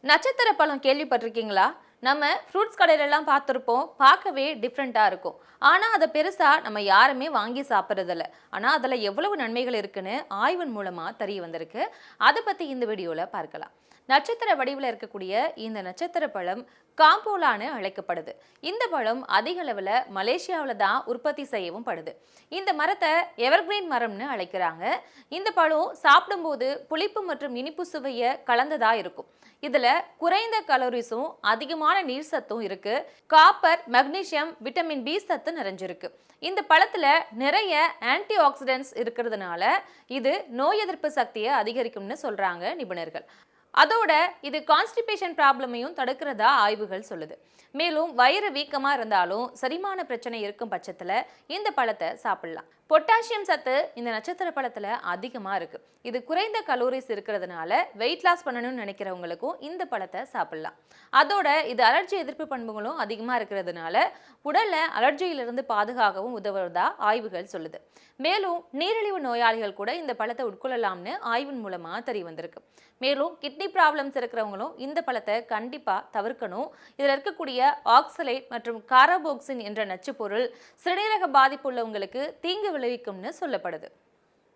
நட்சத்திர பழம் கேள்விப்பட்டிருக்கீங்களா? நம்ம ஃப்ரூட்ஸ் கடையிலலாம் பார்த்துருப்போம். பார்க்கவே டிஃப்ரெண்ட்டாக இருக்கும். ஆனால் அதை பெருசாக நம்ம யாருமே வாங்கி சாப்பிட்றதில்ல. ஆனால் அதில் எவ்வளவு நன்மைகள் இருக்குன்னு ஆய்வின் மூலமாக தெரிய வந்திருக்கு. அதை பற்றி இந்த வீடியோவில் பார்க்கலாம். நட்சத்திர வடிவில் இருக்கக்கூடிய இந்த நட்சத்திர பழம் காம்போலான்னு அழைக்கப்படுது. இந்த பழம் அதிக அளவில் மலேசியாவில் தான் உற்பத்தி செய்யவும் படுது. இந்த மரத்தை எவர்கிரீன் மரம்னு அழைக்கிறாங்க. இந்த பழம் சாப்பிடும்போது புளிப்பு மற்றும் இனிப்பு சுவையை கலந்ததா இருக்கும். இதுல குறைந்த கலோரிஸும் அதிகமான நீர் சத்தும் இருக்கு. காப்பர், மெக்னீசியம், விட்டமின் பி சத்து நிறைஞ்சிருக்கு. இந்த பழத்துல நிறைய ஆன்டி ஆக்சிடென்ட்ஸ் இருக்கிறதுனால இது நோய் எதிர்ப்பு சக்தியை அதிகரிக்கும்னு சொல்றாங்க நிபுணர்கள். அதோட இது கான்ஸ்டிபேஷன் ப்ராப்ளமையும் தடுக்கிறதா ஆய்வுகள் சொல்லுது. மேலும் வயிறு வீக்கமா இருந்தாலும் செரிமான பிரச்சனை இருக்கும் பட்சத்துல இந்த பழத்தை சாப்பிடலாம். பொட்டாசியம் சத்து இந்த நட்சத்திர பழத்துல அதிகமா இருக்கு. இது குறைந்த கலோரிஸ் இருக்கிறதுனால வெயிட் லாஸ் பண்ணணும்னு நினைக்கிறவங்களுக்கும் இந்த பழத்தை சாப்பிடலாம். அதோட இது அலர்ஜி எதிர்ப்பு பண்புகளும் அதிகமா இருக்கிறதுனால உடல்ல அலர்ஜியிலிருந்து பாதுகாக்கவும் உதவுவதா ஆய்வுகள் சொல்லுது. மேலும் நீரிழிவு நோயாளிகள் கூட இந்த பழத்தை உட்கொள்ளலாம்னு ஆய்வின் மூலமா தெரிய வந்திருக்கு. மேலும் கிட்னி ப்ராப்ளம்ஸ் இருக்கிறவங்களும் இந்த பழத்தை கண்டிப்பா தவிர்க்கணும். இதுல இருக்கக்கூடிய ஆக்சலேட் மற்றும் கார்போக்சின் என்ற நச்சு பொருள் சிறுநீரக பாதிப்பு உள்ளவங்களுக்கு தீங்கு விளைவிக்கும்னு சொல்லப்படுது.